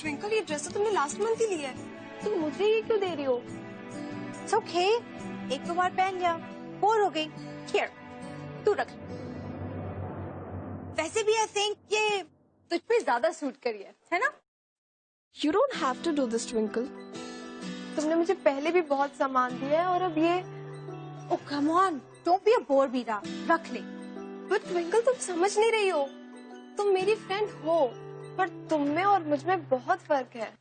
Twinkle, ये dress तो तुमने लास्ट मंथ ही लिया है, तुम मुझे ये क्यों दे रही हो? It's okay, एक दो बार पहन लिया, बोर हो गई। Here, तू रख। वैसे भी I think ये तुझ पे ज्यादा सूट करी है ना? You don't have to do this, twinkle. तुमने मुझे पहले भी बहुत सामान दिया है और अब ये। Oh come on, don't be a bore Meera, रख ले। But ट्विंकल, तुम समझ नहीं रही हो। तुम मेरी फ्रेंड हो, पर तुम में और मुझ में बहुत फर्क है।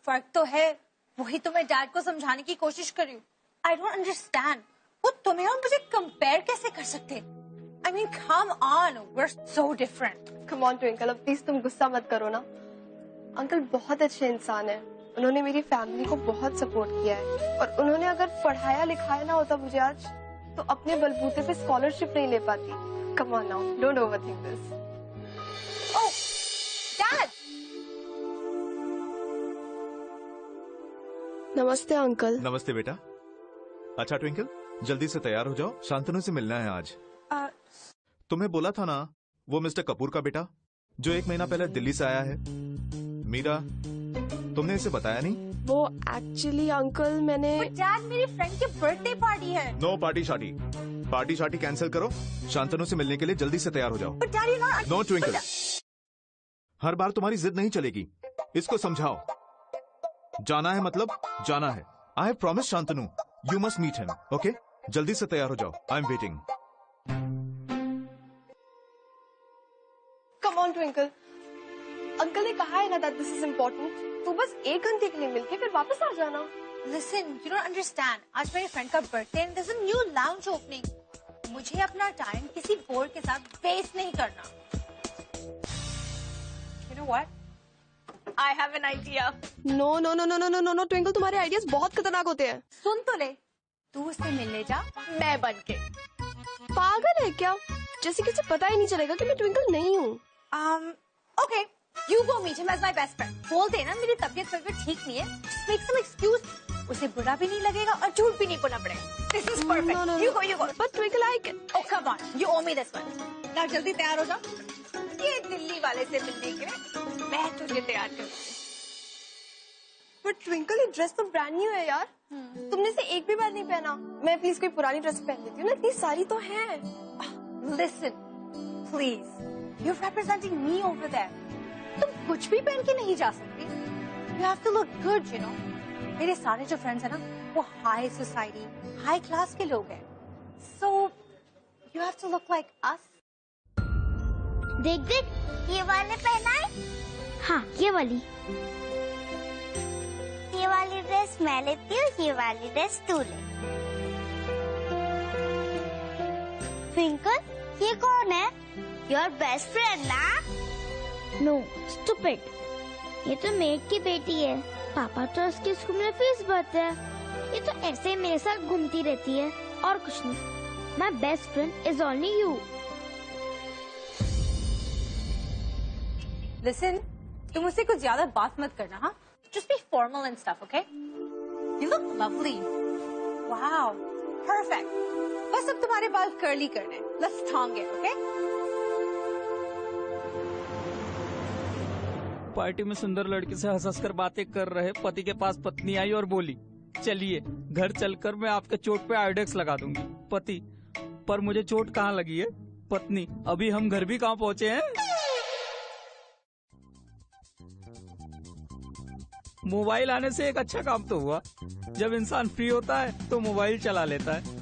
फर्क तो है, वही तो मैं डैड को समझाने की कोशिश कर रही हूँ। I don't understand, वो तुम्हें और मुझे कंपेयर कैसे कर सकते? I mean, come on, we're so different. Come on twinkle, अब प्लीज तुम गुस्सा मत करो ना। अंकल बहुत अच्छे इंसान है, उन्होंने मेरी फैमिली को बहुत सपोर्ट किया है और उन्होंने अगर पढ़ाया लिखाया ना होता मुझे आज, तो अपने बलबूते पे स्कॉलरशिप नहीं ले पाती। Come on now, don't overthink this. Oh, Dad! नमस्ते अंकल। नमस्ते बेटा। अच्छा ट्विंकल, जल्दी से तैयार हो जाओ, शांतनु से मिलना है आज। तुम्हें बोला था ना, वो मिस्टर कपूर का बेटा जो 1 महीना पहले दिल्ली से आया है। मीरा, तुमने इसे बताया नहीं? वो एक्चुअली अंकल मैंने। डैड, मेरी फ्रेंड की बर्थडे पार्टी है। नो पार्टी शार्टी, पार्टी शार्टी कैंसिल करो। शांतनु से मिलने के लिए जल्दी से तैयार हो जाओ। नो ट्विंकल, हर बार तुम्हारी जिद नहीं चलेगी, इसको समझाओ। जाना है मतलब जाना है। I have promise Shantanu, you must meet him, okay? जल्दी से तैयार हो जाओ, I am waiting. Come on Twinkle, uncle ने कहा है ना दैट दिस इज इम्पोर्टेंट। तो बस 1 घंटे के लिए मिलके फिर वापस आ जाना। Listen, you don't understand. आज मेरे फ्रेंड का birthday and there's a new lounge opening. मुझे अपना टाइम किसी बोर के साथ वेस्ट नहीं करना। You know what? I have an idea. No no no no no no no no Twinkle, तुम्हारे आइडियाज बहुत खतरनाक होते हैं। सुन तो ले, तू उससे मिलने जा, मैं बन के। पागल है क्या? जैसे किसी पता ही नहीं चलेगा कि मैं ट्विंकल नहीं हूँ। Okay, you go meet him as my best friend. बोल देना मेरी तबीयत ठीक नहीं है। Just make some excuse. उसे बुरा भी नहीं लगेगा और झूठ भी नहीं बोलना पड़ेगा। This is perfect. No, no, You no. go, you go. But twinkle, I can. Oh come on, you owe me this one. Now जल्दी तैयार हो जा। ये दिल्ली वाले से मिलने के लिए मैं तुझे तैयार करूँगी। But ट्विंकल, ये ड्रेस तो ब्रांड न्यू है यार। तुमने से एक भी बार नहीं पहना। मैं प्लीज कोई पुरानी ड्रेस पहन लेती हूँ ना, इतनी सारी तो है। Listen, please, you're representing me over there. तुम कुछ भी पहन के नहीं जा सकती। You have to look good, you know. मेरे सारे जो फ्रेंड्स हैं ना, वो हाई सोसाइटी, हाई क्लास के लोग हैं। So you have to look like us. देख देख, ये वाले पहना है। हाँ, ये वाली ड्रेस मैं लेती हूँ, ये वाली ड्रेस तू ले। ट्विंकल, ये कौन है? योर बेस्ट फ्रेंड ना? नो, स्टूपिड, ये तो मेड की बेटी है। पापा तो उसके स्कूल में फीस भरते हैं। ये तो ऐसे ही मेरे साथ घूमती रहती है और कुछ नहीं। My best friend is only you. Listen, तुम उससे कुछ ज्यादा बात मत करना, हाँ? Just be formal and stuff, okay? You look lovely. Wow, perfect. बस अब तुम्हारे बाल कर्ली करने। Let's thong it, okay? Party में सुंदर लड़की से हंस कर बातें कर रहे पति के पास पत्नी आई और बोली, चलिए घर चलकर मैं आपके चोट पे आयोडेक्स लगा दूंगी। पति, पर मुझे चोट कहाँ लगी है? पत्नी, अभी हम घर भी कहाँ पहुँचे हैं? मोबाइल आने से एक अच्छा काम तो हुआ, जब इंसान फ्री होता है तो मोबाइल चला लेता है।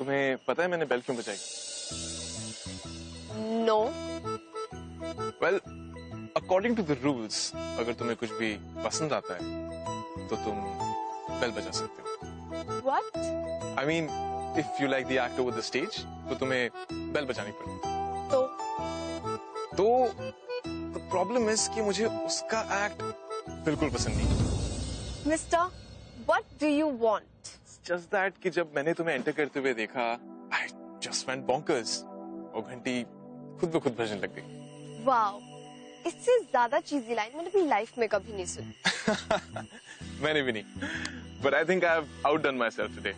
तुम्हें पता है मैंने बेल क्यों बजाई? No. Well, according to the rules, अगर तुम्हें कुछ भी पसंद आता है तो तुम बेल बजा सकते हो। What? I mean, if you like the act over the stage तो तुम्हें बेल बजानी पड़ेगी। तो द प्रॉब्लम इज कि मुझे उसका एक्ट बिल्कुल पसंद नहीं। Mister, what do you want? Just that कि जब मैंने तुम्हें एंटर करते हुए देखा, आई जस्ट वेंट बॉन्कर्स। और घंटी खुद ब खुद बजने लग गई। वाओ, इससे ज्यादा चीजी लाइन मैंने अपनी लाइफ में कभी नहीं सुनी। मैंने भी नहीं, but I think I have outdone myself today.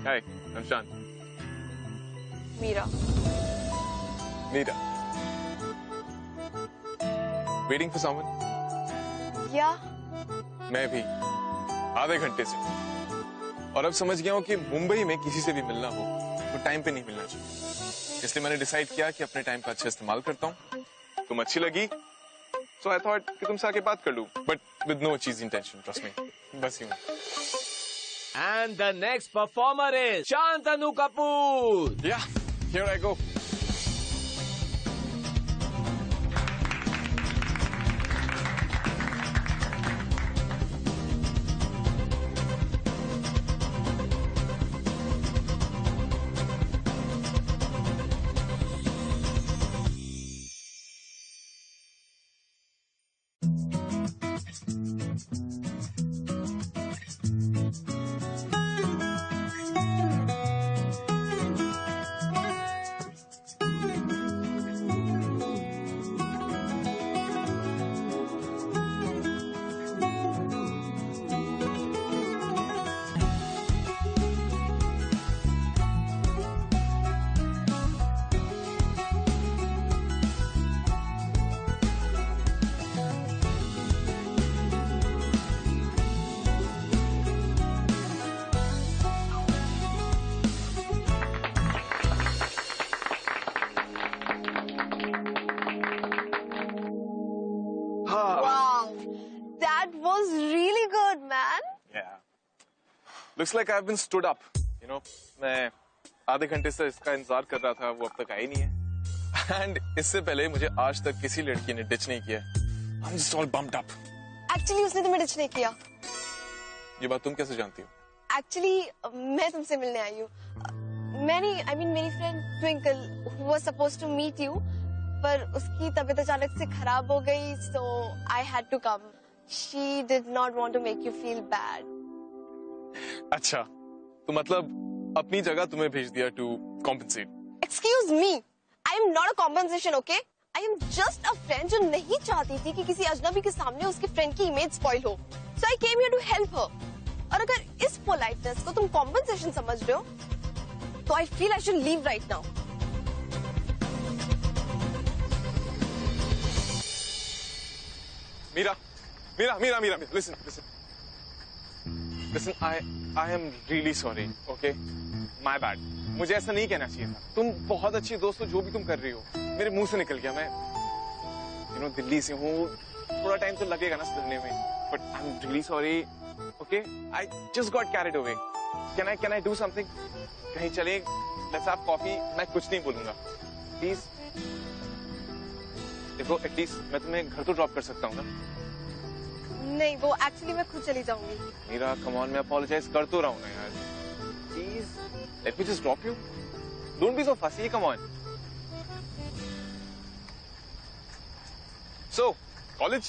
Hi, I'm Shan. Meera. Meera. Waiting for someone? या मैं भी आधे घंटे से। और अब समझ गया हूँ कि मुंबई में किसी से भी मिलना हो तो टाइम पे नहीं मिलना चाहिए। इसलिए मैंने डिसाइड किया कि अपने टाइम का अच्छा इस्तेमाल करता हूँ। तुम अच्छी लगी, so I thought कि तुमसे आके बात कर लूं, but with no cheesy intention, trust me. बस यूं। And the next performer is Shantanu Kapoor. Yeah, here I go. wow, that was really good, man. Yeah. Looks like I've been stood up. You know, मैं आधे घंटे से इसका इंतजार कर रहा था, वो अब तक आई नहीं है। And इससे पहले मुझे आज तक किसी लड़की ने डिच नहीं किया। I'm just all bumped up. Actually, उसने तुम्हें डिच नहीं किया। ये बात तुम कैसे जानती हो? Actually, मैं तुमसे मिलने आई हूँ। मेरी friend twinkle who was supposed to meet you, पर उसकी तबीयत अचानक से खराब हो गई, so I had to come. She did not want to make you feel bad. अच्छा, तो मतलब अपनी जगह तुम्हें भेज दिया to compensate. Excuse me, I am not a compensation, okay? I am just a friend जो नहीं चाहती थी कि किसी अजनबी के सामने उसके फ्रेंड की इमेज स्पॉइल हो. So I came here to help her. और अगर इस पोलाइटनेस को तुम कॉम्पनसेशन समझ रहे हो, तो I feel I should leave right now. Mira, listen. Listen, I am really sorry, okay? My bad. मुझे ऐसा नहीं कहना चाहिए था। तुम बहुत अच्छी दोस्त हो, जो भी तुम कर रही हो, मेरे मुंह से निकल गया। मैं दिल्ली से हूँ, थोड़ा टाइम तो लगेगा ना सुधरने में, but I'm really sorry, okay? I just got carried away. Can I do something? कहीं चले, let's have coffee. मैं कुछ नहीं बोलूँगा, please. देखो, at least मैं तुम्हें घर तो ड्रॉप कर सकता हूँ ना? नहीं, वो एक्चुअली मैं खुद चली जाऊंगी। मीरा, come on, मैं apologize कर तो रहा हूँ ना यार। Please, let me just drop you. Don't be so fussy, come on. So, college?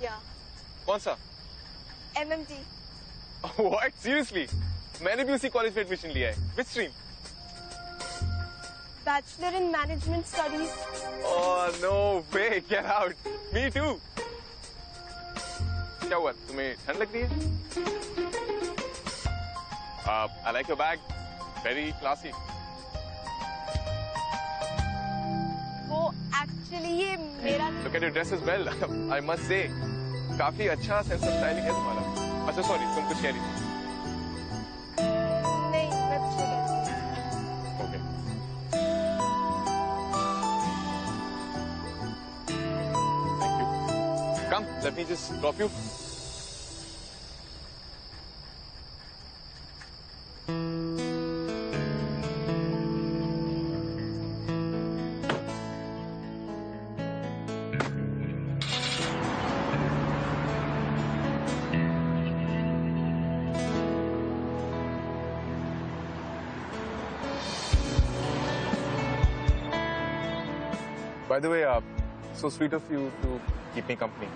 Yeah. कौन सा? MMT. What? Seriously? मैंने भी उसी कॉलेज में एडमिशन लिया है। Which stream? Bachelor in Management Studies. Oh no way! Get out. Me too. क्या हुआ? तुम्हें ठंड लग रही है? I like your bag. Very classy. वो एक्चुअली ये मेरा Look at your dress as well. I must say, काफी अच्छा सेंस ऑफ स्टाइलिंग है तुम्हारा। अच्छा सॉरी, तुम कुछ कह रही थी? नहीं, मैं कुछ नहीं कह रही। Okay. Thank you. Come, let me just drop you. By the way, so sweet of you to keep me company.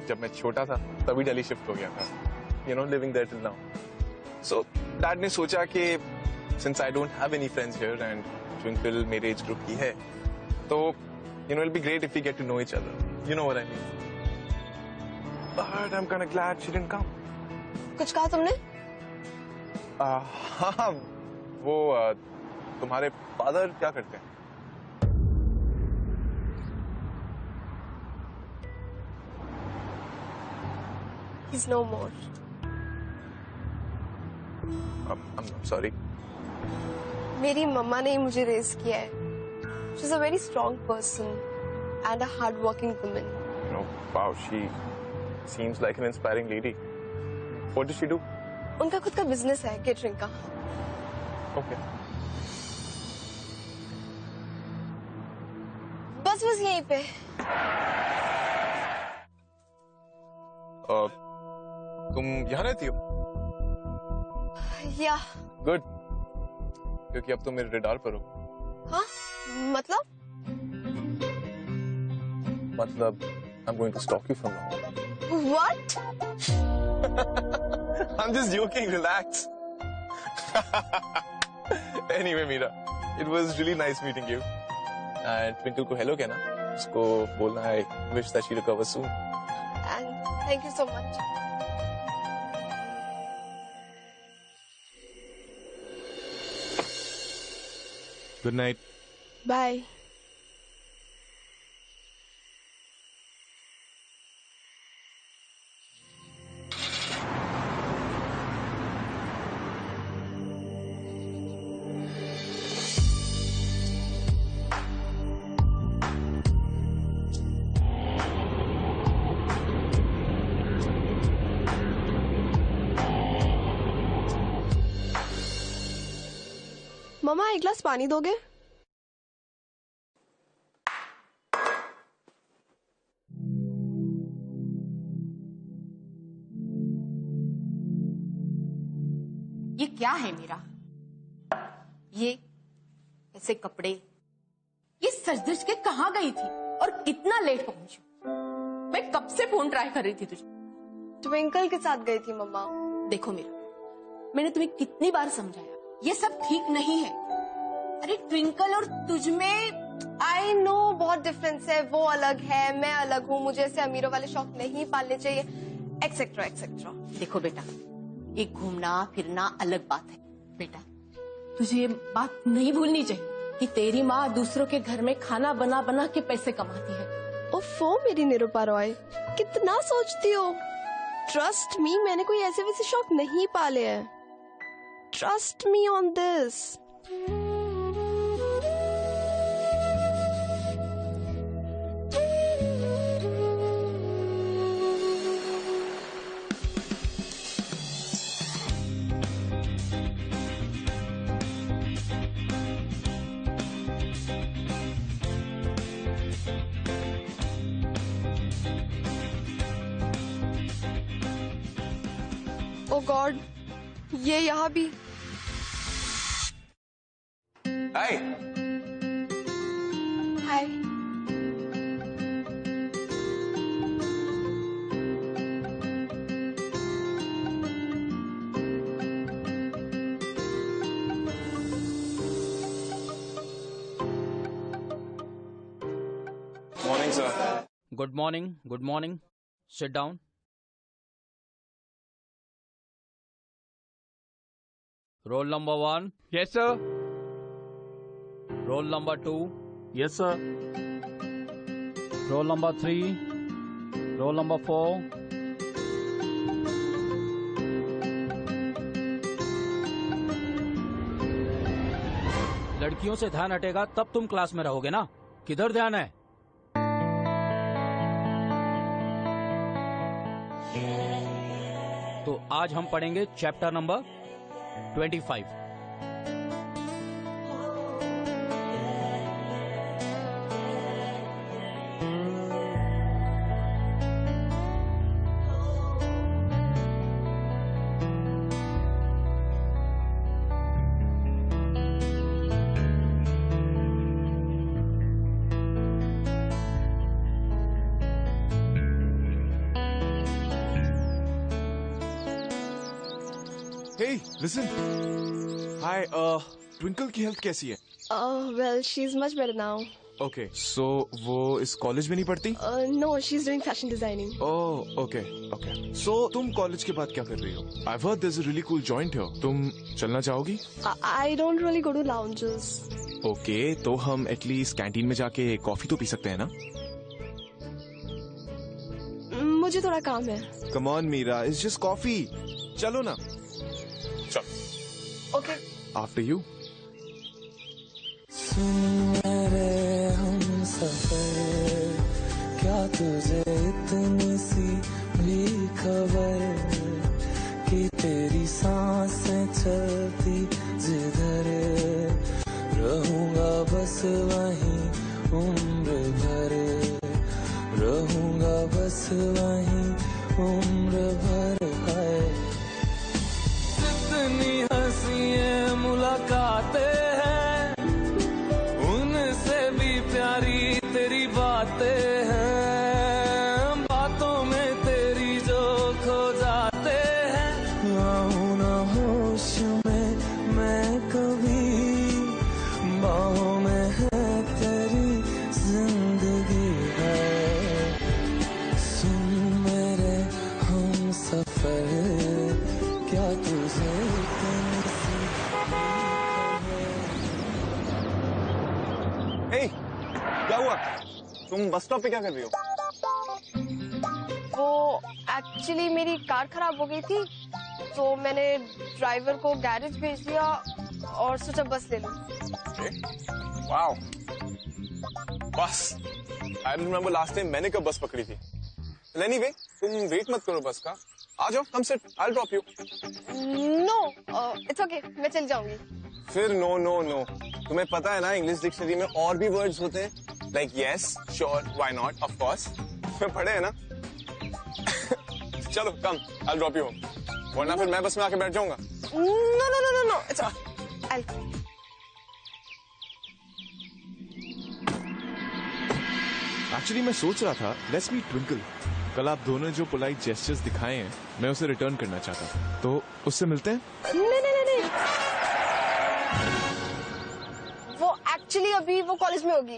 जब मैं छोटा था तभी दिल्ली शिफ्ट हो गया था. You know, living there till now. So Dad ने सोचा कि since I don't have any friends here and Twinkle मेरे age group की है, तो you know it'll be great if we get to know each other. You know what I mean. But I'm kind of glad she didn't come. कुछ कहा तुमने? हाँ, वो तुम्हारे फादर क्या करते हैं? He's no more. I'm sorry. मेरी मम्मा ने ही मुझे रेज किया है. She's a very strong person and a hard-working woman. You know, wow, she seems like an inspiring lady. What does she do? उनका खुद का बिजनेस है केटरिंग का. Okay. बस यहीं पे. तुम यहाँ रहती हो? या. Good. क्योंकि अब तुम मेरे रडार पर हो. हाँ? मतलब? मतलब I'm going to stalk you from now. What? I'm just joking. Relax. Anyway, Meera, it was really nice meeting you. And Twinkle को hello कहना. उसको बोलना I wish that she recovers soon. And thank you so much. Good night. Bye. मम्मा एक गिलास पानी दोगे? ये क्या है मीरा? ये ऐसे कपड़े, ये सज-धज के कहाँ गई थी और कितना लेट पहुंची? मैं कब से फोन ट्राई कर रही थी तुझे. ट्विंकल के साथ गई थी मम्मा. देखो मीरा, मैंने तुम्हें कितनी बार समझाया, ये सब ठीक नहीं है. अरे ट्विंकल और तुझ में आई नो बहुत डिफरेंस है. वो अलग है, मैं अलग हूँ. मुझे ऐसे अमीरों वाले शौक नहीं पालने चाहिए, एक्सेट्रा एक्सेट्रा. देखो बेटा, ये घूमना फिरना अलग बात है. बेटा तुझे ये बात नहीं भूलनी चाहिए कि तेरी माँ दूसरों के घर में खाना बना बना के पैसे कमाती है. ओफो मेरी निरूपा रॉय, कितना सोचती हो. ट्रस्ट मी, मैंने कोई ऐसे वैसे शौक नहीं पाले हैं. Trust me on this. Oh God, ये यहाँ भी. Hi. हाय. Morning, sir. Good morning. Good morning. Sit down. Roll number 1. Yes, sir. Roll number 2. Yes, sir. Roll number 3. Roll number 4. लड़कियों से ध्यान हटेगा तब तुम क्लास में रहोगे ना. किधर ध्यान है? तो आज हम पढ़ेंगे chapter number 25. Hey, listen. Hi, twinkle की हेल्थ कैसी है? Well, she's much better now. Okay, so वो इस कॉलेज में नहीं पढ़ती? No, she's doing fashion designing. Oh, okay, okay. So तुम कॉलेज के बाद क्या कर रही हो? I've heard there's a really cool joint here. तुम चलना चाहोगी? I don't really go to lounges. Okay, तो हम एटलीस्ट कैंटीन में जाके कॉफी तो पी सकते हैं ना? मुझे थोड़ा काम है. Come on, Meera, it's just coffee. चलो ना. चल. Okay. After you. हम सफर क्या तुझे इतनी सी भी खबर कि तेरी सांसें चलती जिधर रहूंगा बस वहीं उम्र भर रहूंगा बस वहीं उम्र भर है जितनी हंसियां मुलाकातें तेरी बातें हैं बातों में तेरी जो खो जाते हैं आऊं ना होश में मैं कभी बाहों में है तेरी जिंदगी है सुन मेरे हम सफर क्या तुझे इतनी सी Hey! क्या हुआ? तुम बस स्टॉप पे क्या कर रही हो? वो एक्चुअली मेरी कार खराब हो गई थी, तो मैंने ड्राइवर को गैरेज भेज दिया और सोचा बस ले लूं. वाओ, बस. I remember last time मैंने कब बस पकड़ी थी. Anyway, तुम वेट मत करो बस का. आ जाओ, come sit, I'll drop you. No, it's okay, मैं चल जाऊंगी. फिर नो नो नो. तुम्हें पता है ना इंग्लिश डिक्शनरी में और भी वर्ड्स होते हैं. Like yes, sure, why not, of course. मैं पढ़े है ना. चलो, come, I'll drop you home. वरना फिर मैं बस में आके बैठ जाऊंगा. No, it's I'll. Actually मैं सोच रहा था, let's meet Twinkle. कल आप दोनों ने जो पोलाइट जेस्चर्स दिखाए हैं, मैं उसे रिटर्न करना चाहता हूँ. तो उससे मिलते हैं? नहीं. वो एक्चुअली अभी वो कॉलेज में होगी.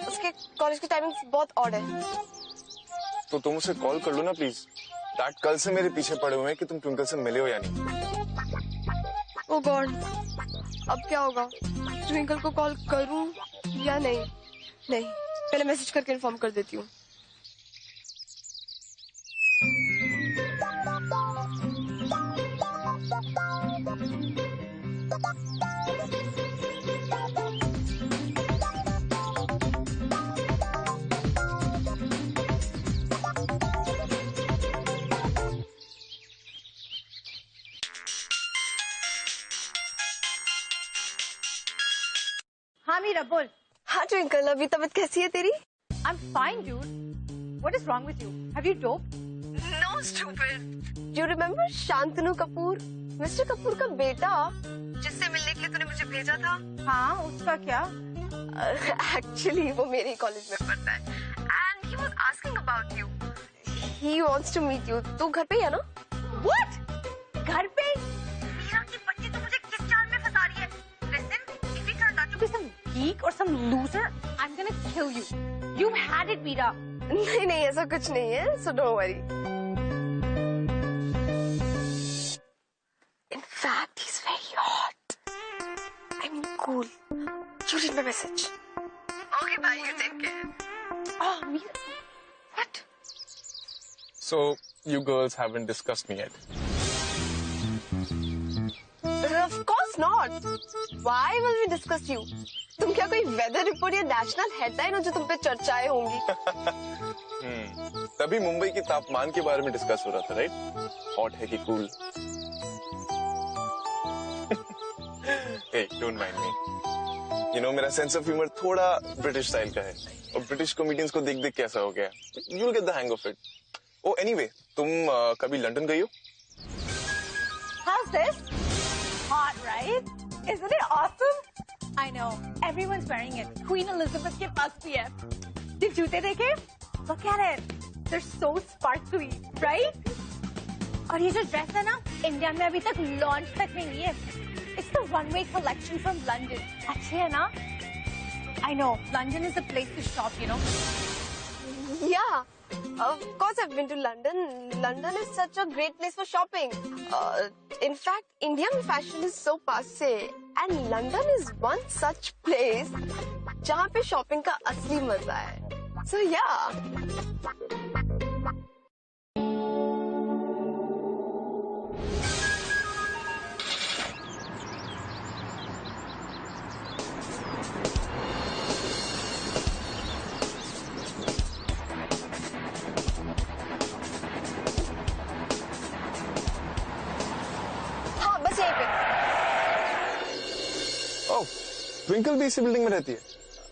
उसके कॉलेज की टाइमिंग बहुत ऑड है. तो तुम उसे कॉल कर लो ना प्लीज. डैड कल से मेरे पीछे पड़े हुए हैं कि तुम ट्विंकल से मिले हो या नहीं. ओह गॉड, अब क्या होगा? ट्विंकल को कॉल करूं या नहीं? पहले मैसेज करके इन्फॉर्म कर देती हूँ. हाँ मीरा बोल. हाँ ट्विंकल, अभी तबीयत कैसी है तेरी? I'm fine, dude. What is wrong with you? Have you doped? No, stupid. Do you remember Shantanu Kapoor, mister Kapoor का बेटा, जिससे मिलने के लिए तूने मुझे भेजा था? हाँ, उसका क्या? Actually, वो मेरे कॉलेज में पढ़ता है. And he was asking about you. He wants to meet you. तू घर पे है ना? What? घर पे? मीरा की बच्ची तो मुझे किस जाल में फंसा रही है? Listen, if you turn out to be some geek or some loser, I'm gonna kill you. You've had it, Meera. नहीं ऐसा कुछ नहीं है. So don't worry. In fact, he's very hot. I mean, cool. You read my message. Okay, bye. You take care. Oh, Meera. What? So you girls haven't discussed me yet. Of course not. Why will we discuss you? तुम क्या कोई weather report या national headline हो जो तुम पे चर्चाएं होंगी? तभी मुंबई के तापमान के बारे में डिस्कस हो रहा था, राइट? हॉट है कि cool? Hey, don't mind me. You know, मेरा सेंस ऑफ ह्यूमर थोड़ा ब्रिटिश स्टाइल का है और ब्रिटिश कॉमेडियंस को देख के ऐसा हो गया. You'll get the hang of it. Oh, anyway, तुम कभी लंदन गई हो? How's this? Hot, right? Isn't it awesome? I know. Everyone's wearing it. Queen Elizabeth के पास भी है. ये जूते देखे? Look at it. They're so sparkly, right? और ये जो ड्रेस है ना, इंडिया में अभी तक लॉन्च तक नहीं है। It's the runway collection from London. अच्छे है ना? I know, London is the place to shop, you know. Yeah, of course I've been to London. London is such a great place for shopping. In fact, Indian fashion is so passé, and London is one such place जहाँ पे shopping का असली मजा है. So yeah. हाँ, बस यहीं पे. ओह, ट्विंकल भी इसी बिल्डिंग में रहती है?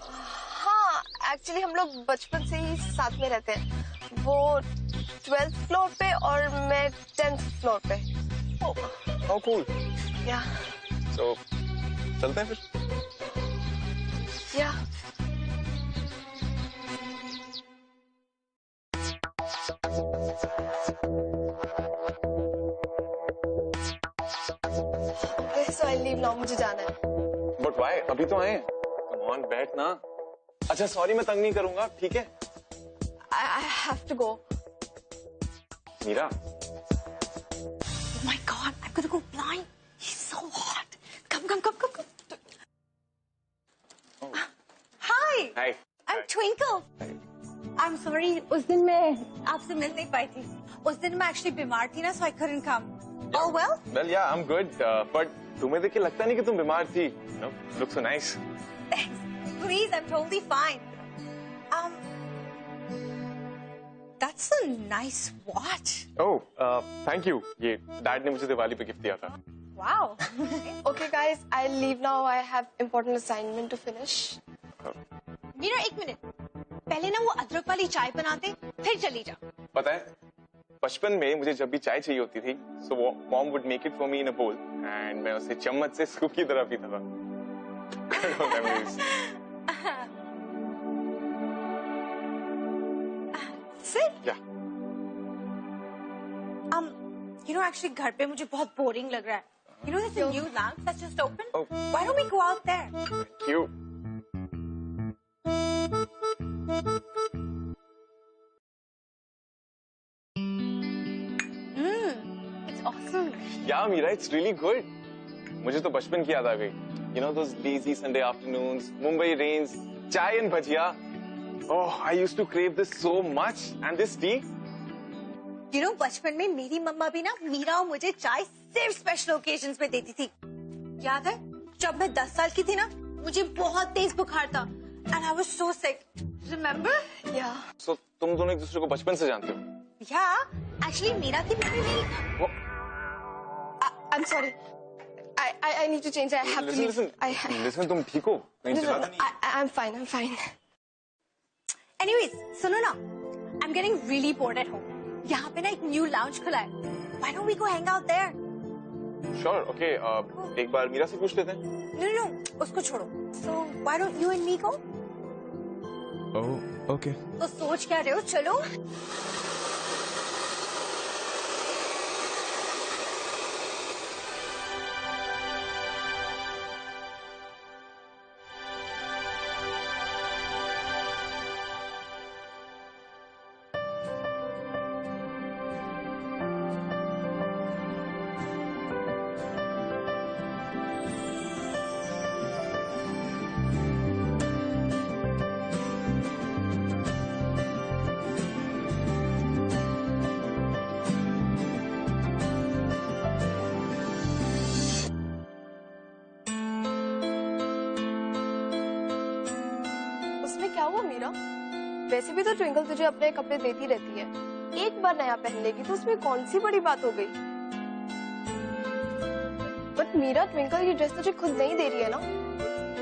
हाँ, एक्चुअली हम लोग बचपन से ही साथ में रहते हैं. वो 12th फ्लोर पे और मैं 10th फ्लोर पे. ओह कूल. या तो चलते हैं फिर. या सो आई लीव नाउ. मुझे जाना है. But why? अभी तो आए. कम ऑन, बैठ ना. अच्छा सॉरी, मैं तंग नहीं करूंगा, ठीक है? I have to go. Meera. Oh my God, I'm gonna go blind. He's so hot. Come. Oh. Hi. Hi. I'm Twinkle. I'm sorry, उस दिन मैं आपसे मिल नहीं पाई थी. उस दिन मैं actually बीमार थी ना, so I couldn't come. All well? Well, yeah, I'm good. But तुम्हें देख के लगता नहीं कि तुम बीमार थी. No, look so nice. Thanks. Please, I'm totally fine. That's a nice watch. Oh, thank you. ये डैड ने मुझे दिवाली पे गिफ्ट दिया था. Wow. Okay, guys, I'll leave now. I have important assignment to finish. Meera, एक मिनट. पहले ना वो अदरक वाली चाय बनाते, फिर चली जा. पता है, बचपन में मुझे जब भी चाय चाहिए होती थी, so mom would make it for me in a bowl, and मैं उसे चम्मच से स्कूप की तरह पीता था. Good old memories. Sit. Yeah. Actually घर पे मुझे बहुत बोरिंग लग रहा है. You know, there's a new lounge that's just open. Oh. Why don't we go out there? Thank you. It's awesome. Yeah, Meera, it's really good. मुझे तो बचपन की याद आ गई. You know those lazy Sunday afternoons, Mumbai rains, chai and bhajia. Oh, I used to crave this so much. And this tea. You know, बचपन में मेरी मम्मा भी ना मीरा और मुझे चाय सिर्फ स्पेशल ओकेजन्स पे देती थी. याद है जब मैं 10 साल की थी ना, मुझे बहुत तेज बुखार था. And I was so sick. Remember? Yeah. So तुम दोनों एक दूसरे को बचपन से जानते हो? Yeah. Actually, मीरा की मम्मी नहीं. I'm sorry. I need to change. I have to leave. Listen, तुम ठीक हो? I'm fine. Anyways, सुनो ना. I'm getting really bored at home. यहाँ पे ना एक new lounge खुला है. Why don't we go hang out there? Sure, okay. एक बार मीरा से पूछ लेते हैं. No, उसको छोड़ो. So why don't you and me go? Oh, okay. तो सोच क्या रहे हो? चलो. क्या हुआ मीरा? वैसे भी तो ट्विंकल तुझे अपने कपड़े देती रहती है. एक बार नया पहन लेगी तो उसमें कौन सी बड़ी बात हो गई? बट मीरा, ट्विंकल ये ड्रेस तुझे खुद नहीं दे रही है ना.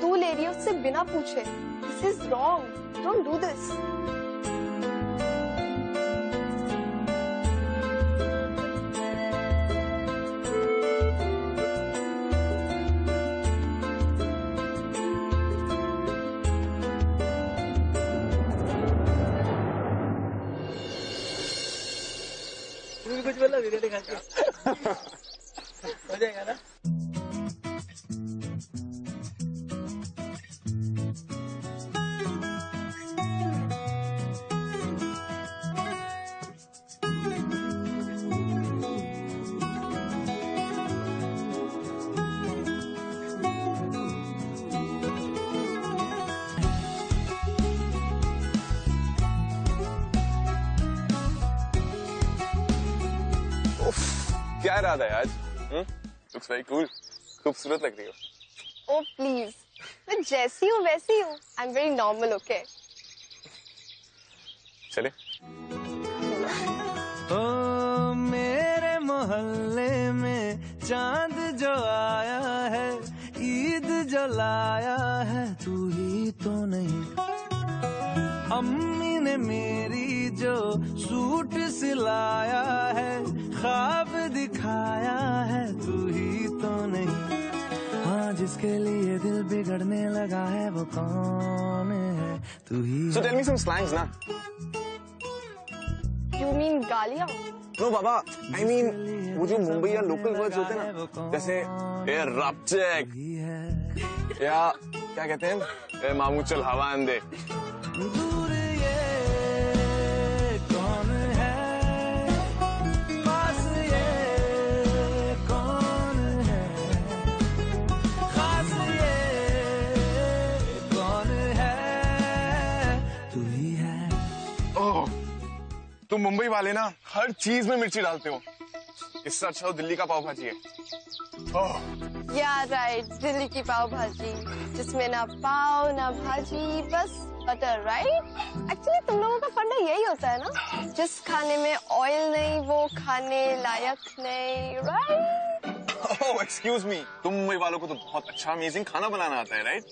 तू ले रही है उससे बिना पूछे. This is wrong. Don't do this. बोला वीडियो दिखा के हो जाएगा ना। क्या इरादा है आज? लुक्स वेरी कूल, खूबसूरत लग रही हो। ओ प्लीज, मैं जैसी हूँ वैसी हूँ। I am very normal, okay? चले। ओ मेरे मोहल्ले में चांद जो आया है, ईद जो लाया है, तू ही तो नहीं। अम्मी ने मेरी जो सूट सिलाया है, ख्वाब दिखाया है, तू ही तो नहीं। हाँ, जिसके लिए दिल बिगड़ने लगा है वो कौन है, तू ही। So tell me some slangs ना। You mean गालियाँ? No बाबा, I mean वो जो मुंबई या लोकल वर्ड्स होते हैं ना, जैसे ए रपचेक या क्या कहते हैं, ए मामू चल हवा आंदे। दूर ये कौन है, पास ये कौन है, खास ये कौन है, तू ही है। ओह, तुम मुंबई वाले ना हर चीज में मिर्ची डालते हो। इससे अच्छा तो दिल्ली का पाव भाजी है। ओह, या राइट, दिल्ली की पाव भाजी जिसमें ना पाव ना भाजी, बस बटर, राइट? एक्चुअली तुम लोगों का फंडा यही होता है ना, जिस खाने में ऑयल नहीं वो खाने लायक नहीं, राइट? ओह एक्सक्यूज मी, तुम मुंबई वालों को तो बहुत अच्छा अमेजिंग खाना बनाना आता है, राइट?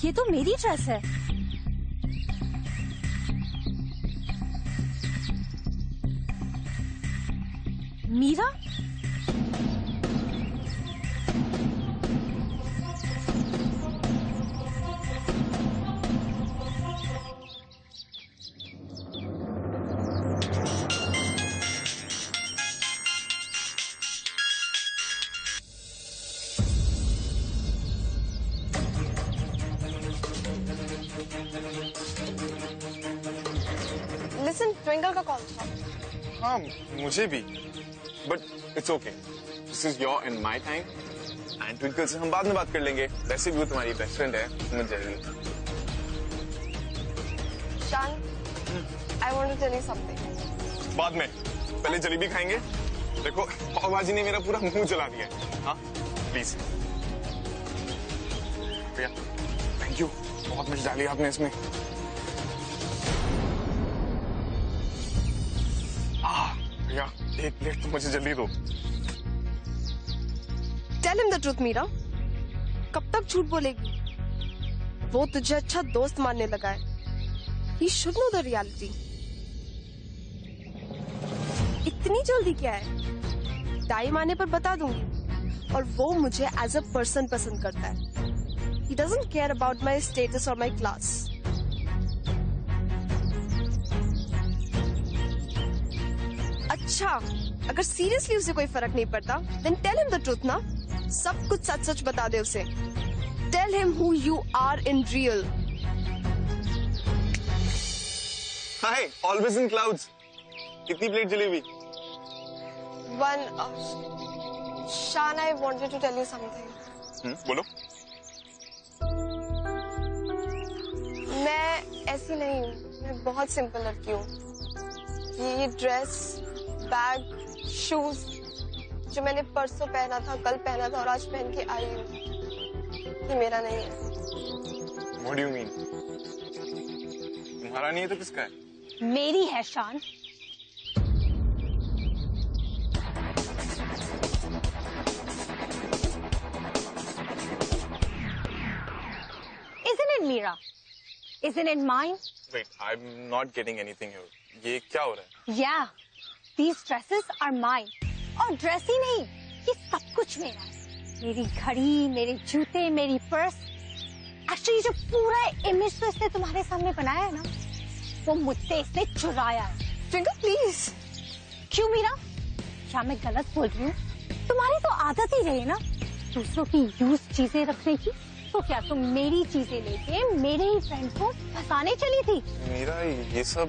ये तो मेरी ड्रेस है। मीरा? लिसन, ट्विंकल का कॉल था। हाँ मुझे भी, but it's okay, this is your and my time, and twinkle से हम बाद में बात कर लेंगे। वैसे भी वो तुम्हारी बेस्ट फ्रेंड है, समझ जाएगी। Shan, I want to tell you something. बाद में, पहले जलेबी खाएंगे। देखो पाव भाजी ने मेरा पूरा मुंह जला दिया है। हाँ प्लीज भैया, थैंक यू, बहुत मिर्च डाली आपने इसमें। भैया एक प्लेट तो मुझे जल्दी दो। Tell him the truth Meera, कब तक झूठ बोलेगी? वो तुझे अच्छा दोस्त मानने लगा है। He should know the reality. इतनी जल्दी क्या है? टाइम आने पर बता दूंगी। और वो मुझे एज अ पर्सन पसंद करता है। He doesn't care about my status or my class. अच्छा, अगर सीरियसली उसे कोई फर्क नहीं पड़ता, then tell him the truth ना। सब कुछ सच सच बता दे उसे। Tell him who you are in real. Hi, always in clouds. कितनी plate jalebi? One. Shan, I wanted to tell you something. बोलो। मैं ऐसी नहीं हूँ, मैं बहुत सिंपल लड़की हूँ। ये ड्रेस, बैग, शूज जो मैंने परसों पहना था, कल पहना था और आज पहन के आई हूँ, ये मेरा नहीं है। What do you mean? तुम्हारा नहीं है तो किसका है? मेरी है शान। Isn't it Mira? Isn't it mine? Wait, I'm not getting anything here. ये क्या हो रहा है? Yeah, these dresses are mine. और ड्रेस ही नहीं, ये सब कुछ मेरा है। मेरी घड़ी, मेरे जूते, मेरी पर्स। एक्चुअली जो पूरा इमेज तो इसने तुम्हारे सामने बनाया है ना, वो मुझसे इसने चुराया है। Twinkle please. क्यों मीरा, क्या मैं गलत बोल रही हूँ? तुम्हारी तो आदत ही रही ना दूसरों की यूज चीजें रखने की। तो क्या तुम मेरी चीजें लेके मेरे ही फ्रेंड को फंसाने चली थी? मेरा ये सब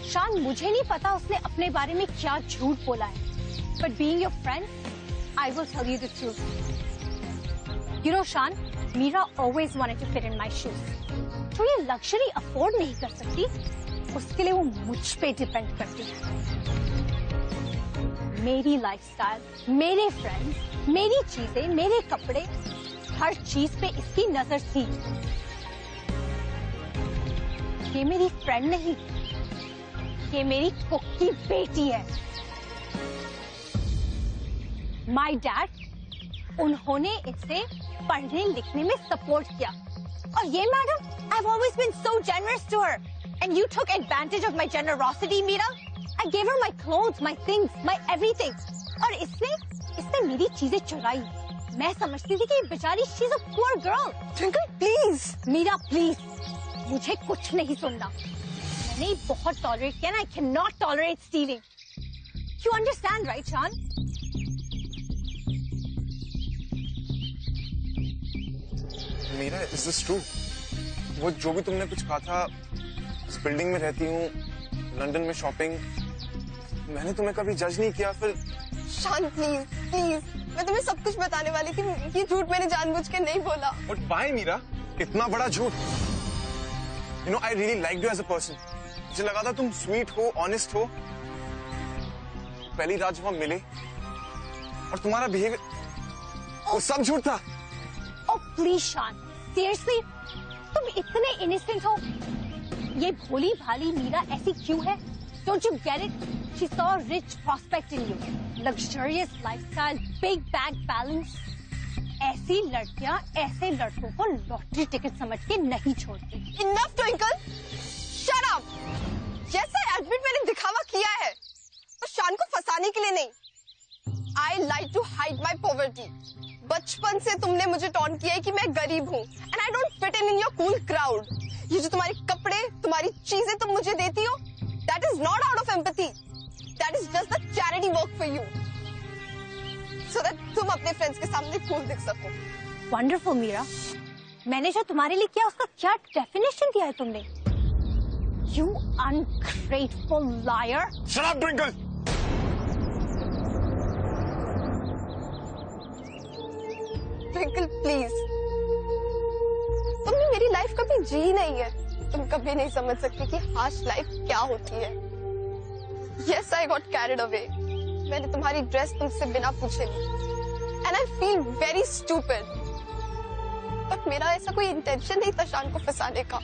शान, मुझे नहीं पता उसने अपने बारे में क्या झूठ बोला है, but being your friend I will tell you the truth. You know, Shan, Meera always wanted to fit in my shoes. तो ये luxury afford नहीं कर सकती, उसके लिए वो मुझ पे डिपेंड करती है। मेरी लाइफस्टाइल, मेरे फ्रेंड्स, मेरी चीजें, मेरे कपड़े, हर चीज पे इसकी नजर थी। ये मेरी फ्रेंड नहीं, ये मेरी कुक की बेटी है। My dad, उन्होंने इसे पढ़ने लिखने में सपोर्ट किया। और ये madam, I've always been so generous to her, and you took advantage of my generosity, Meera. I gave her my clothes, my things, my everything. और इसने मेरी चीजें चुराई। मैं समझती थी कि ये बेचारी she's a poor girl. Twinkle please. Meera please, मुझे कुछ नहीं सुनना। मैंने बहुत टॉलरेट किया ना, I cannot tolerate stealing. You understand, right, Shan? Meera, is this true? वो जो भी तुमने कुछ कहा था, इस बिल्डिंग में रहती हूँ, लंदन में शॉपिंग, मैंने तुम्हें कभी जज नहीं किया। फिर शान प्लीज प्लीज, मैं तुम्हें सब कुछ बताने वाली थी। ये झूठ मैंने जानबूझ के नहीं बोला। बट व्हाई मीरा, इतना बड़ा झूठ? You know, I really like you as a person. मुझे लगा था तुम स्वीट हो, ऑनेस्ट हो। पहली रात जब हम मिले और तुम्हारा बिहेवियर, वो सब झूठ था। Oh please, Shan, seriously, तुम इतने innocent हो? ये भोली भाली मीरा ऐसी क्यों है? Don't you get it? She saw a rich prospect in you, luxurious lifestyle, big bank balance. ऐसी लड़कियां ऐसे लड़कों को लॉटरी टिकट समझ के नहीं छोड़ती। Enough, Twinkle. Shut up. जैसा एडमिट मैंने दिखावा किया है, तो शान को फंसाने के लिए नहीं। I like to hide my poverty. बचपन से तुमने मुझे टॉन्ट किया है कि मैं गरीब हूँ, and I don't fit in your cool crowd. ये जो तुम्हारे कपड़े, तुम्हारी चीजें तुम मुझे देती हो, that is not out of empathy. That is just the charity work for you, so that तुम अपने फ्रेंड्स के सामने cool दिख सको। Wonderful, मीरा। मैंने जो तुम्हारे लिए किया उसका क्या डेफिनेशन दिया है तुमने? You ungrateful liar! Shut up, Twinkle. Twinkle please, तुमने मेरी लाइफ कभी जी नहीं है। तुम कभी नहीं समझ सकती कि हार्श लाइफ क्या होती है। Yes, I got carried away. मैंने तुम्हारी ड्रेस तुमसे बिना पूछे ली, and I feel very stupid. पर मेरा ऐसा कोई इंटेंशन नहीं था शान को फंसाने का।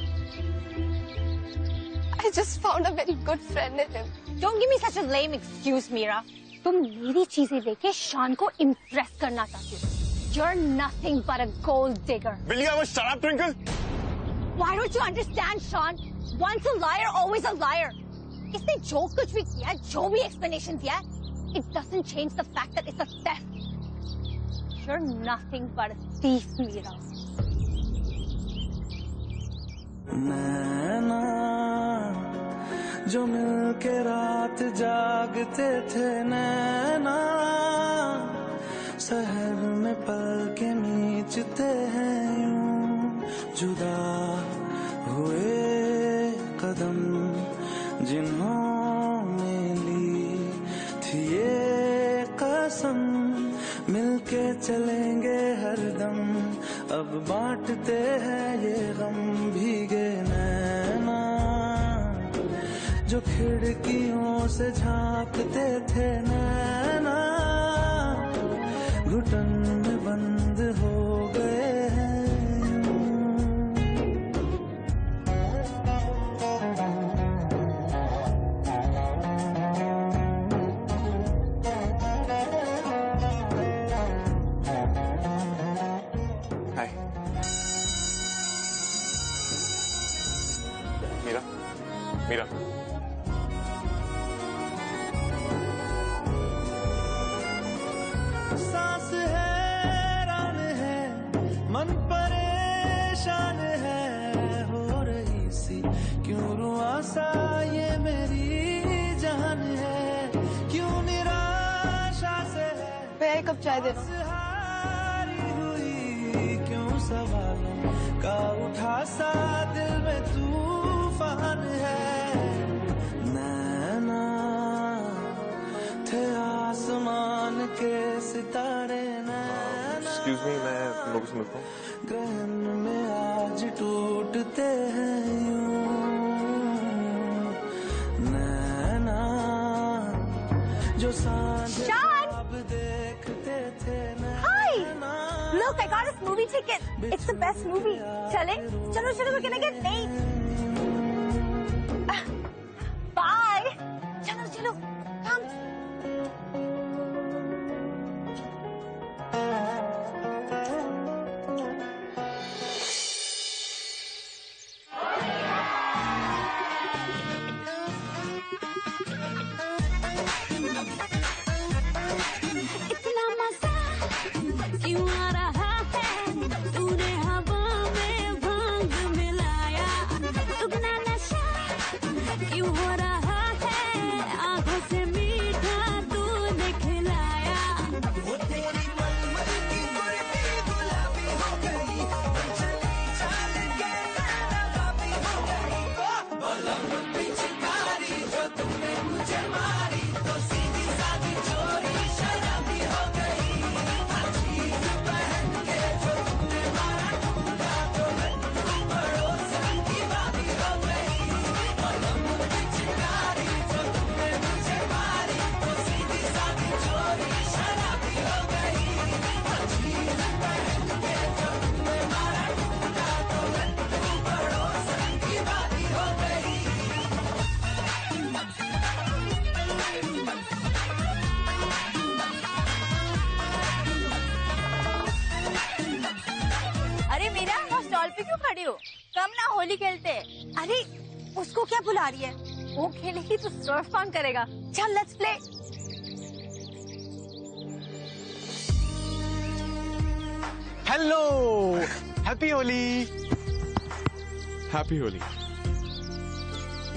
I just found a very good friend in him. Don't give me such a lame excuse, Meera. तुम मेरी चीजें लेके शान को इम्प्रेस करना चाहती हो। You're nothing but a gold digger. Will you ever shut up, Twinkle? Why don't you understand, Sean? Once a liar, always a liar. इसने जो कुछ भी किया, जो भी explanation दिया, it doesn't change the fact that it's a theft. You're nothing but a thief, Meera. नैना जो मिलके रात जागते थे, नैना शहर में पल के नीचते हैं, यूं जुदा हुए कदम जिन्होंने ली थी ये कसम, मिलके चलेंगे हरदम, अब बांटते हैं ये गम। भीगे नैना जो खिड़कियों से झांकते थे, नैना घुटन में बंद हो गए हैं। हाय मीरा, मीरा, चाय देना। हारी हुई क्यों सवालों का उठा सा दिल में तूफान है, नैना थे आसमान के सितारे, नैना एक्सक्यूज मी, मैं तुम लोगों से मिलता हूँ। ग्रहण में आज टूटते हैं यूं, नैना जो सांझ ख्वाब देखते थे, Hi! Look, I got this movie ticket. It's the best movie. चले? चलो चलो, we're gonna get late. Bye. चलो चलो, come. इतना मजा क्यों आ रहा है, तूने हवा में भांग मिलाया, दुगना नशा क्यों हो रहा है, आंखों से मीठा तूने खिलाया। वो तेरी मलमल की गुलाबी गुलाबी हो गई, चली चाल के नवाबी हो गई, बलम पिचकारी जो तुमने मुझे मारी, तो सीधी सादी चोरी शराबी हो गई, अजीब पहन के जो तुमने मारा ठुमका, तो लड्डू पड़ोसन की भाभी हो गई, बलम पिचकारी जो तुमने मुझे मारी, तो सीधी सादी चोरी शराबी हो गई, अजीब पहन के जो तुमने मारा ठुमका, तो लड्डू पड़ोसन की भाभी हो गई। अरे मीरा, वहाँ स्टॉल पे क्यों खड़ी हो? कम ना होली खेलते। अरे उसको क्या बुला रही है? वो खेलेगी तो सर्फ कौन करेगा? चल let's play. Hello, happy Holi. Happy Holi.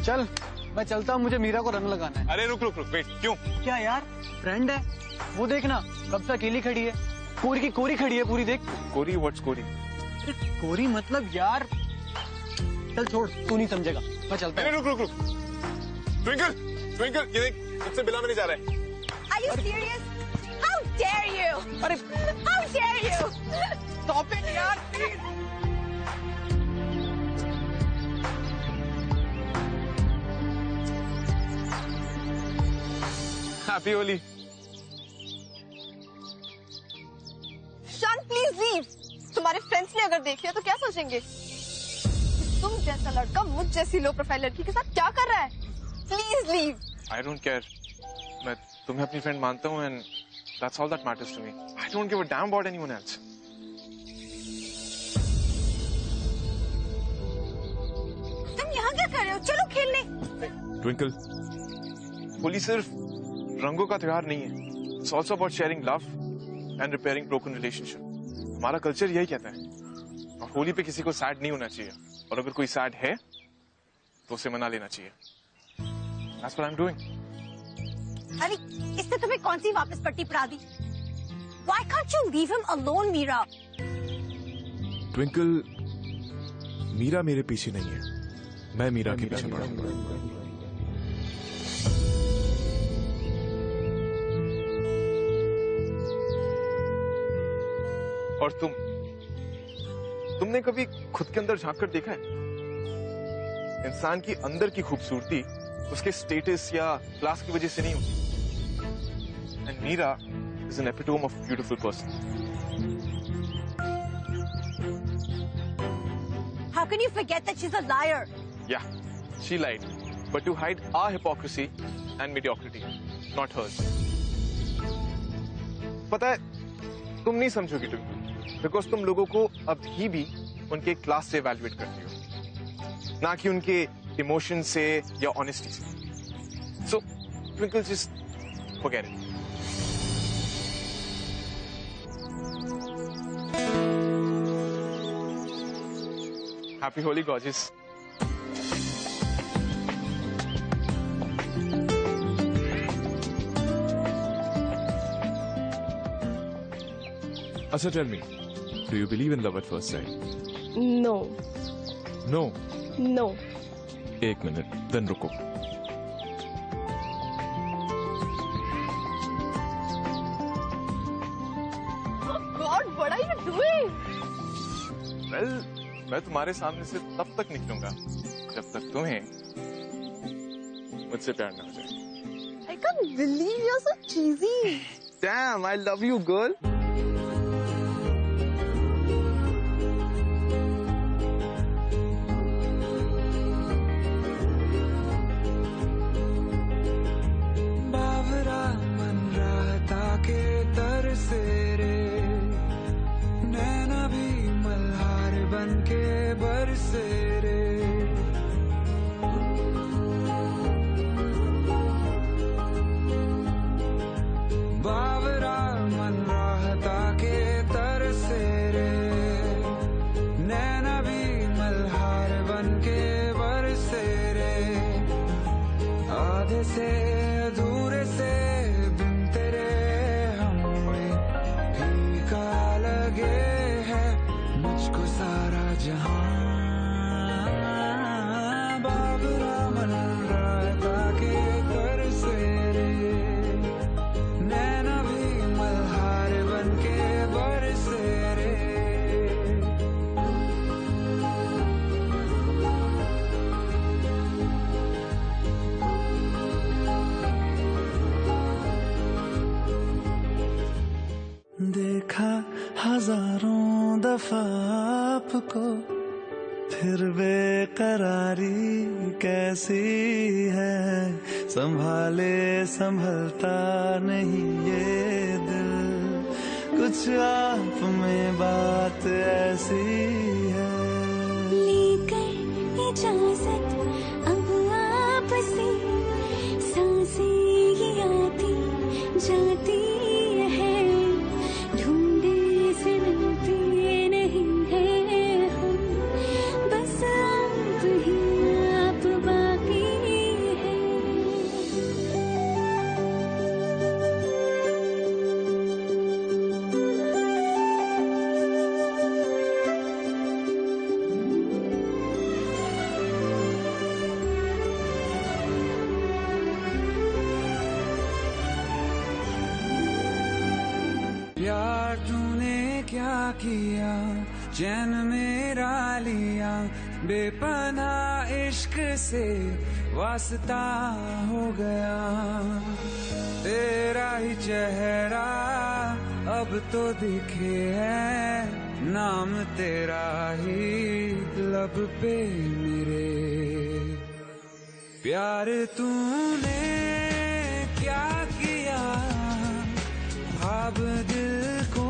चल मैं चलता हूँ, मुझे मीरा को रंग लगाना है। अरे रुक रुक रुक, वेट, क्यों? क्या यार, फ्रेंड है वो, देखना कब से अकेली खड़ी है, कोरी की कोरी खड़ी है पूरी, देख। कोरी? व्हाट्स कोरी? अरे कोरी मतलब यार, चल छोड़, तू नहीं समझेगा, मैं चलता अरे हूँ। रुक रुक रुक, ट्विंकल ट्विंकल, ये देख, मुझसे बिला में नहीं जा रहा है। Are you serious? How dare you? अरे How dare you? stop it यार, please। हैप्पी होली। शान प्लीज लीव। तुम्हारे फ्रेंड्स ने अगर देख लिया तो क्या सोचेंगे? तुम जैसा लड़का मुझ जैसी लो प्रोफाइल लड़की के साथ क्या कर रहा है? Please leave. I don't care, मैं तुम्हें अपनी फ्रेंड मानता हूँ and that's all that matters to me. I don't give a damn about anyone else. तुम यहाँ क्या कर रहे हो? चलो खेलने। ट्विंकल, होली सिर्फ रंगों का त्योहार नहीं है, it's also about sharing love and repairing broken relationship. हमारा कल्चर यही कहता है, और होली पे किसी को सैड नहीं होना चाहिए, और अगर कोई सैड है तो उसे मना लेना चाहिए। That's what I'm doing. अरे इससे तुम्हें कौन सी वापस पट्टी पड़ा दी? Why can't you leave him alone, Meera? Twinkle, Meera मेरे पीछे नहीं है, मैं मीरा के पीछे पड़ा। और तुमने कभी खुद के अंदर झांक कर देखा है? इंसान की अंदर की खूबसूरती उसके स्टेटस या क्लास की वजह से नहीं होती। And Meera is an epitome of beautiful person. How can you forget that she's a liar? Yeah, she lied, but to hide our hypocrisy and mediocrity, not hers. पता है, तुम नहीं समझोगी ट्विंकल, बिकॉज तुम लोगों को अभी भी उनके क्लास से इवैल्यूएट करती हो, ना कि उनके इमोशन से या ऑनेस्टी से। So Twinkle, just forget it. Happy Holi gorgeous. अच्छा tell me, do you believe in love at first sight? No no. No. एक मिनट, देन रुको। God, what are you doing? Well, मैं तुम्हारे सामने से तब तक निकलूंगा जब तक तुम्हें मुझसे प्यार ना हो जाए। I can't believe you're so cheesy. Damn, I love you, girl. बावरा मन रहता के तरसे रे, नैना भी मल्हार बन के बरसे रे। बावरा मन रहता के तरसे रे, नैना भी मल्हार बन के बरसे रे। आधे से अधूरे से बिन तेरे हमें फीका लगे है मुझको सारा जहां। बाबरा मन रहता के तरसे रे, नैना भी मल्हार बन के बरसे रे। देखा हजारों दफा आपको, फिर बेकरारी कैसी है। संभाले संभलता नहीं ये दिल, कुछ आप में बात ऐसी है। लेकर इजाजत अब आपसे, सांसें ये आती जाती है, ढूंढे से मिलते नहीं है हम, बस आप ही आप बाकी है। प्यार तूने क्या किया, चैन मेरा लिया, बेपनाह इश्क से वास्ता हो गया। तेरा ही चेहरा अब तो दिखे है, नाम तेरा ही लब पे मेरे। प्यार तूने क्या किया, ख्वाब दिल को